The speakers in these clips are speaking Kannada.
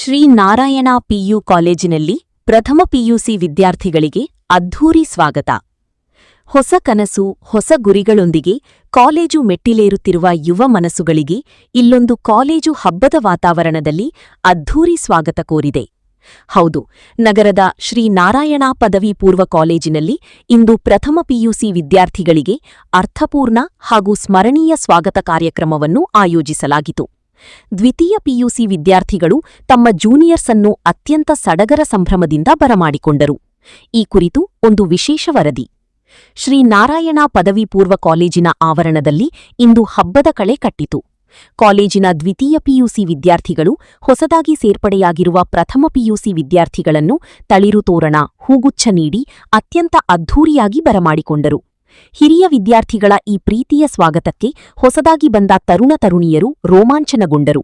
ಶ್ರೀ ನಾರಾಯಣ ಪಿಯು ಕಾಲೇಜಿನಲ್ಲಿ ಪ್ರಥಮ ಪಿಯುಸಿ ವಿದ್ಯಾರ್ಥಿಗಳಿಗೆ ಅದ್ಧೂರಿ ಸ್ವಾಗತ. ಹೊಸ ಕನಸು, ಹೊಸ ಗುರಿಗಳೊಂದಿಗೆ ಕಾಲೇಜು ಮೆಟ್ಟಿಲೇರುತ್ತಿರುವ ಯುವ ಮನಸ್ಸುಗಳಿಗೆ ಇಲ್ಲೊಂದು ಕಾಲೇಜು ಹಬ್ಬದ ವಾತಾವರಣದಲ್ಲಿ ಅದ್ಧೂರಿ ಸ್ವಾಗತ ಕೋರಿದೆ. ಹೌದು, ನಗರದ ಶ್ರೀ ನಾರಾಯಣ ಪದವಿ ಪೂರ್ವ ಕಾಲೇಜಿನಲ್ಲಿ ಇಂದು ಪ್ರಥಮ ಪಿಯುಸಿ ವಿದ್ಯಾರ್ಥಿಗಳಿಗೆ ಅರ್ಥಪೂರ್ಣ ಹಾಗೂ ಸ್ಮರಣೀಯ ಸ್ವಾಗತ ಕಾರ್ಯಕ್ರಮವನ್ನು ಆಯೋಜಿಸಲಾಗಿತು. ದ್ವಿತೀಯ ಪಿಯುಸಿ ವಿದ್ಯಾರ್ಥಿಗಳು ತಮ್ಮ ಜೂನಿಯರ್ಸ್ ಅನ್ನು ಅತ್ಯಂತ ಸಡಗರ ಸಂಭ್ರಮದಿಂದ ಬರಮಾಡಿಕೊಂಡರು. ಈ ಕುರಿತು ಒಂದು ವಿಶೇಷ ವರದಿ. ಶ್ರೀ ನಾರಾಯಣ ಪದವಿ ಪೂರ್ವ ಕಾಲೇಜಿನ ಆವರಣದಲ್ಲಿ ಇಂದು ಹಬ್ಬದ ಕಳೆ ಕಟ್ಟಿತು. ಕಾಲೇಜಿನ ದ್ವಿತೀಯ ಪಿಯುಸಿ ವಿದ್ಯಾರ್ಥಿಗಳು ಹೊಸದಾಗಿ ಸೇರ್ಪಡೆಯಾಗಿರುವ ಪ್ರಥಮ ಪಿಯುಸಿ ವಿದ್ಯಾರ್ಥಿಗಳನ್ನು ತಳಿರು ತೋರಣ, ಹೂಗುಚ್ಛ ನೀಡಿ ಅತ್ಯಂತ ಅದ್ಧೂರಿಯಾಗಿ ಬರಮಾಡಿಕೊಂಡರು. ಹಿರಿಯ ವಿದ್ಯಾರ್ಥಿಗಳ ಈ ಪ್ರೀತಿಯ ಸ್ವಾಗತಕ್ಕೆ ಹೊಸದಾಗಿ ಬಂದ ತರುಣ ತರುಣಿಯರು ರೋಮಾಂಚನಗೊಂಡರು.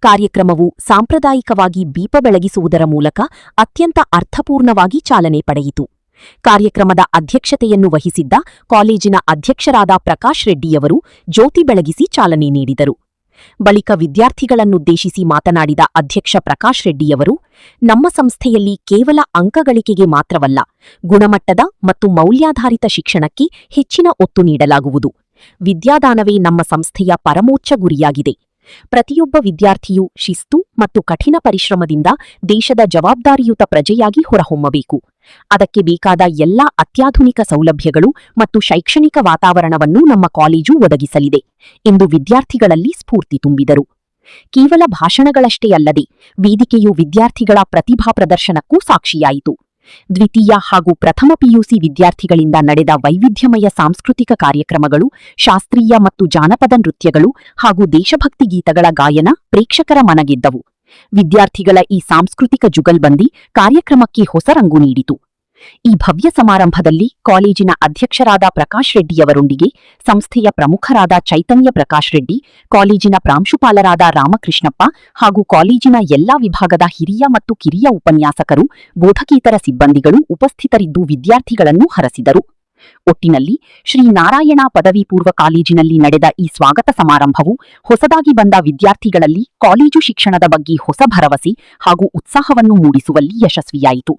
ಕಾರ್ಯಕ್ರಮವು ಸಾಂಪ್ರದಾಯಿಕವಾಗಿ ದೀಪ ಬೆಳಗಿಸುವುದರ ಮೂಲಕ ಅತ್ಯಂತ ಅರ್ಥಪೂರ್ಣವಾಗಿ ಚಾಲನೆ ಪಡೆಯಿತು. ಕಾರ್ಯಕ್ರಮದ ಅಧ್ಯಕ್ಷತೆಯನ್ನು ವಹಿಸಿದ್ದ ಕಾಲೇಜಿನ ಅಧ್ಯಕ್ಷರಾದ ಪ್ರಕಾಶ್ ರೆಡ್ಡಿಯವರು ಜ್ಯೋತಿ ಬೆಳಗಿಸಿ ಚಾಲನೆ ನೀಡಿದರು. ಬಳಿಕ ವಿದ್ಯಾರ್ಥಿಗಳನ್ನುದ್ದೇಶಿಸಿ ಮಾತನಾಡಿದ ಅಧ್ಯಕ್ಷ ಪ್ರಕಾಶ್ ರೆಡ್ಡಿಯವರು, ನಮ್ಮ ಸಂಸ್ಥೆಯಲ್ಲಿ ಕೇವಲ ಅಂಕಗಳಿಕೆಗೆ ಮಾತ್ರವಲ್ಲ, ಗುಣಮಟ್ಟದ ಮತ್ತು ಮೌಲ್ಯಾಧಾರಿತ ಶಿಕ್ಷಣಕ್ಕೆ ಹೆಚ್ಚಿನ ಒತ್ತು ನೀಡಲಾಗುವುದು. ವಿದ್ಯಾದಾನವೇ ನಮ್ಮ ಸಂಸ್ಥೆಯ ಪರಮೋಚ್ಚ ಗುರಿಯಾಗಿದೆ. ಪ್ರತಿಯೊಬ್ಬ ವಿದ್ಯಾರ್ಥಿಯೂ ಶಿಸ್ತು ಮತ್ತು ಕಠಿಣ ಪರಿಶ್ರಮದಿಂದ ದೇಶದ ಜವಾಬ್ದಾರಿಯುತ ಪ್ರಜೆಯಾಗಿ ಹೊರಹೊಮ್ಮಬೇಕು. ಅದಕ್ಕೆ ಬೇಕಾದ ಎಲ್ಲಾ ಅತ್ಯಾಧುನಿಕ ಸೌಲಭ್ಯಗಳು ಮತ್ತು ಶೈಕ್ಷಣಿಕ ವಾತಾವರಣವನ್ನು ನಮ್ಮ ಕಾಲೇಜು ಒದಗಿಸಲಿದೆ ಎಂದು ವಿದ್ಯಾರ್ಥಿಗಳಲ್ಲಿ ಸ್ಫೂರ್ತಿ ತುಂಬಿದರು. ಕೇವಲ ಭಾಷಣಗಳಷ್ಟೇ ಅಲ್ಲದೆ ವೇದಿಕೆಯು ವಿದ್ಯಾರ್ಥಿಗಳ ಪ್ರತಿಭಾ ಪ್ರದರ್ಶನಕ್ಕೂ ಸಾಕ್ಷಿಯಾಯಿತು. ದ್ವಿತೀಯ ಹಾಗೂ ಪ್ರಥಮ ಪಿಯುಸಿ ವಿದ್ಯಾರ್ಥಿಗಳಿಂದ ನಡೆದ ವೈವಿಧ್ಯಮಯ ಸಾಂಸ್ಕೃತಿಕ ಕಾರ್ಯಕ್ರಮಗಳು, ಶಾಸ್ತ್ರೀಯ ಮತ್ತು ಜಾನಪದ ನೃತ್ಯಗಳು ಹಾಗೂ ದೇಶಭಕ್ತಿ ಗೀತಗಳ ಗಾಯನ ಪ್ರೇಕ್ಷಕರ ಮನಗೆದ್ದವು. ವಿದ್ಯಾರ್ಥಿಗಳ ಈ ಸಾಂಸ್ಕೃತಿಕ ಜುಗಲ್ಬಂದಿ ಕಾರ್ಯಕ್ರಮಕ್ಕೆ ಹೊಸ ರಂಗು ನೀಡಿತು. ಈ ಭವ್ಯ ಸಮಾರಂಭದಲ್ಲಿ ಕಾಲೇಜಿನ ಅಧ್ಯಕ್ಷರಾದ ಪ್ರಕಾಶ್ ರೆಡ್ಡಿಯವರೊಂದಿಗೆ ಸಂಸ್ಥೆಯ ಪ್ರಮುಖರಾದ ಚೈತನ್ಯ ಪ್ರಕಾಶ್ ರೆಡ್ಡಿ, ಕಾಲೇಜಿನ ಪ್ರಾಂಶುಪಾಲರಾದ ರಾಮಕೃಷ್ಣಪ್ಪ ಹಾಗೂ ಕಾಲೇಜಿನ ಎಲ್ಲಾ ವಿಭಾಗದ ಹಿರಿಯ ಮತ್ತು ಕಿರಿಯ ಉಪನ್ಯಾಸಕರು, ಬೋಧಕೇತರ ಸಿಬ್ಬಂದಿಗಳು ಉಪಸ್ಥಿತರಿದ್ದು ವಿದ್ಯಾರ್ಥಿಗಳನ್ನು ಹರಸಿದರು. ಒಟ್ಟಿನಲ್ಲಿ ಶ್ರೀ ನಾರಾಯಣ ಪದವಿ ಪೂರ್ವ ಕಾಲೇಜಿನಲ್ಲಿ ನಡೆದ ಈ ಸ್ವಾಗತ ಸಮಾರಂಭವು ಹೊಸದಾಗಿ ಬಂದ ವಿದ್ಯಾರ್ಥಿಗಳಲ್ಲಿ ಕಾಲೇಜು ಶಿಕ್ಷಣದ ಬಗ್ಗೆ ಹೊಸ ಭರವಸೆ ಹಾಗೂ ಉತ್ಸಾಹವನ್ನು ಮೂಡಿಸುವಲ್ಲಿ ಯಶಸ್ವಿಯಾಯಿತು.